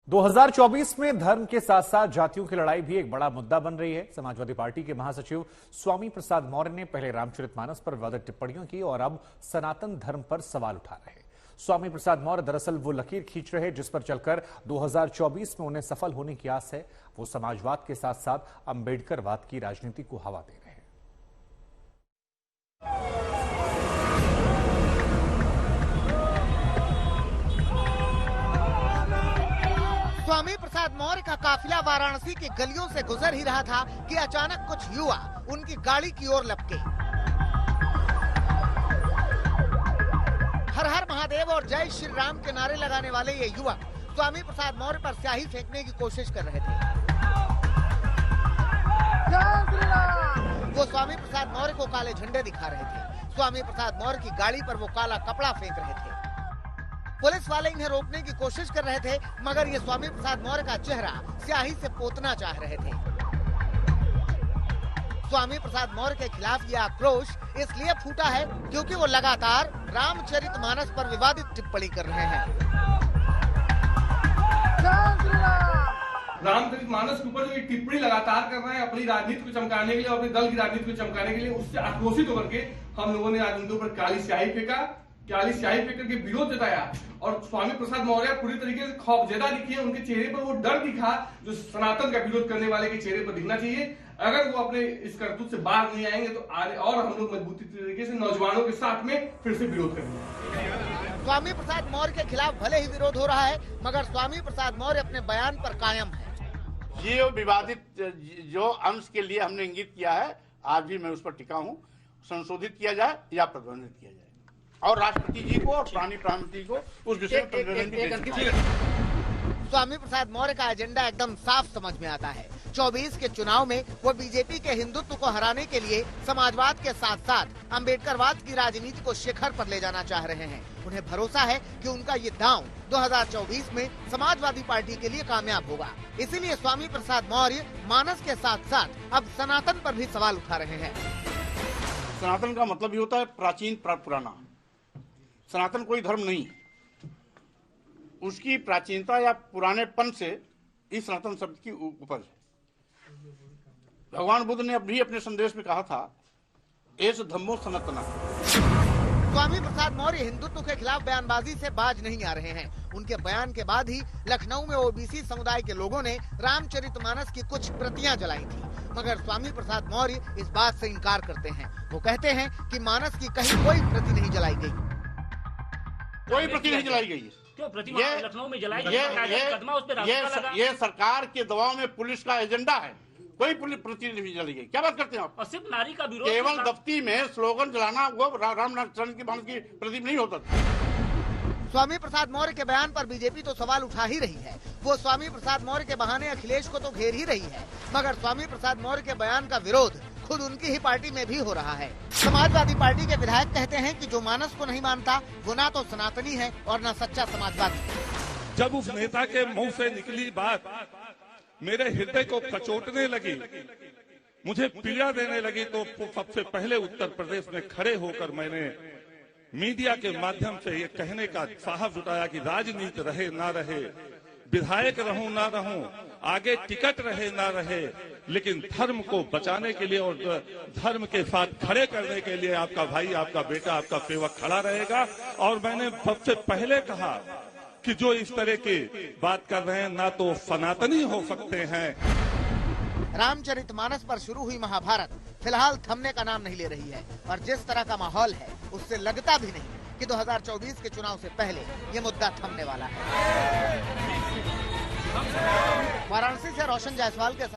2024 में धर्म के साथ साथ जातियों की लड़ाई भी एक बड़ा मुद्दा बन रही है। समाजवादी पार्टी के महासचिव स्वामी प्रसाद मौर्य ने पहले रामचरितमानस पर विवादित टिप्पणियों की और अब सनातन धर्म पर सवाल उठा रहे हैं। स्वामी प्रसाद मौर्य दरअसल वो लकीर खींच रहे जिस पर चलकर 2024 में उन्हें सफल होने की आस है। वो समाजवाद के साथ साथ अंबेडकरवाद की राजनीति को हवा दे रहे हैं। स्वामी प्रसाद मौर्य का काफिला वाराणसी की गलियों से गुजर ही रहा था कि अचानक कुछ युवा उनकी गाड़ी की ओर लपके। हर हर महादेव और जय श्री राम के नारे लगाने वाले ये युवक स्वामी प्रसाद मौर्य पर स्याही फेंकने की कोशिश कर रहे थे। वो स्वामी प्रसाद मौर्य को काले झंडे दिखा रहे थे। स्वामी प्रसाद मौर्य की गाड़ी पर वो काला कपड़ा फेंक रहे थे। पुलिस वाले इन्हें रोकने की कोशिश कर रहे थे, मगर ये स्वामी प्रसाद मौर्य का चेहरा स्याही से पोतना चाह रहे थे। स्वामी प्रसाद मौर्य के खिलाफ ये आक्रोश इसलिए फूटा है क्योंकि वो लगातार रामचरितमानस पर विवादित टिप्पणी कर रहे हैं। रामचरितमानस के ऊपर जो ये टिप्पणी लगातार कर रहे हैं अपनी राजनीति को चमकाने के लिए और अपने दल की राजनीति को चमकाने के लिए, उससे आक्रोशित होकर के हम लोगों ने आज उनके ऊपर काली स्याही फेंका, काली स्याही फेंक करके विरोध जताया। और स्वामी प्रसाद मौर्य पूरी तरीके से खौफजदा दिखे, उनके चेहरे पर वो डर दिखा जो सनातन का विरोध करने वाले के चेहरे पर दिखना चाहिए। अगर वो अपने इस करतूत से बाहर नहीं आएंगे तो और हम लोग मजबूती तरीके से नौजवानों के साथ में फिर से विरोध करेंगे। स्वामी प्रसाद मौर्य के खिलाफ भले ही विरोध हो रहा है, मगर स्वामी प्रसाद मौर्य अपने बयान पर कायम है। ये विवादित जो अंश के लिए हमने इंगित किया है, आज भी मैं उस पर टिका हूँ। संशोधित किया जाए या प्रतिबंधित किया जाए और राष्ट्रपति जी को और प्राणी प्रधानमंत्री को उस विषय पर। स्वामी प्रसाद मौर्य का एजेंडा एकदम साफ समझ में आता है। 24 के चुनाव में वो बीजेपी के हिंदुत्व को हराने के लिए समाजवाद के साथ साथ अंबेडकरवाद की राजनीति को शिखर पर ले जाना चाह रहे हैं। उन्हें भरोसा है कि उनका ये दांव 2024 में समाजवादी पार्टी के लिए कामयाब होगा। इसीलिए स्वामी प्रसाद मौर्य मानस के साथ साथ अब सनातन पर भी सवाल उठा रहे हैं। सनातन का मतलब ये होता है प्राचीन पुराना। सनातन कोई धर्म नहीं, उसकी प्राचीनता या पुरानेपन से इस सनातन शब्द की उपज है। भगवान बुद्ध ने भी अपने संदेश में कहा था, एस धम्मो सनातना। स्वामी प्रसाद मौर्य हिंदुत्व के खिलाफ बयानबाजी से बाज नहीं आ रहे हैं। उनके बयान के बाद ही लखनऊ में ओबीसी समुदाय के लोगों ने रामचरितमानस की कुछ प्रतियां जलाई थी, मगर स्वामी प्रसाद मौर्य इस बात से इनकार करते हैं। वो कहते हैं कि मानस की कहीं कोई प्रति नहीं जलाई गई। कोई प्रति नहीं जलाई गई। क्यों प्रतिमा लखनऊ में जलाई गई? ये सरकार के दबाव में पुलिस का एजेंडा है। कोई पुलिस प्रति नहीं जलाई गई। क्या बात करते हैं आप? और सिर्फ नारी का विरोध, केवल दफ्ती में स्लोगन जलाना वो रामचंद्र की बात की प्रति नहीं होता। स्वामी प्रसाद मौर्य के बयान पर बीजेपी तो सवाल उठा ही रही है। वो स्वामी प्रसाद मौर्य के बहाने अखिलेश को तो घेर ही रही है, मगर स्वामी प्रसाद मौर्य के बयान का विरोध खुद उनकी ही पार्टी में भी हो रहा है। समाजवादी पार्टी के विधायक कहते हैं कि जो मानस को नहीं मानता वो ना तो सनातनी है और ना सच्चा समाजवादी। जब उस नेता के मुंह से निकली बात मेरे हृदय को कचोटने लगी, मुझे पीड़ा देने लगी, तो सबसे पहले उत्तर प्रदेश में खड़े होकर मैंने मीडिया के माध्यम से ये कहने का साहस उठाया कि राजनीति रहे ना रहे, विधायक रहूं ना रहूं, आगे टिकट रहे ना रहे, लेकिन धर्म को बचाने के लिए और धर्म के साथ खड़े करने के लिए आपका भाई, आपका बेटा, आपका सेवक खड़ा रहेगा। और मैंने सबसे पहले कहा कि जो इस तरह की बात कर रहे हैं ना तो सनातनी हो सकते हैं। रामचरितमानस पर शुरू हुई महाभारत फिलहाल थमने का नाम नहीं ले रही है, और जिस तरह का माहौल है उससे लगता भी नहीं कि 2024 के चुनाव से पहले ये मुद्दा थमने वाला है। वाराणसी से रोशन जायसवाल के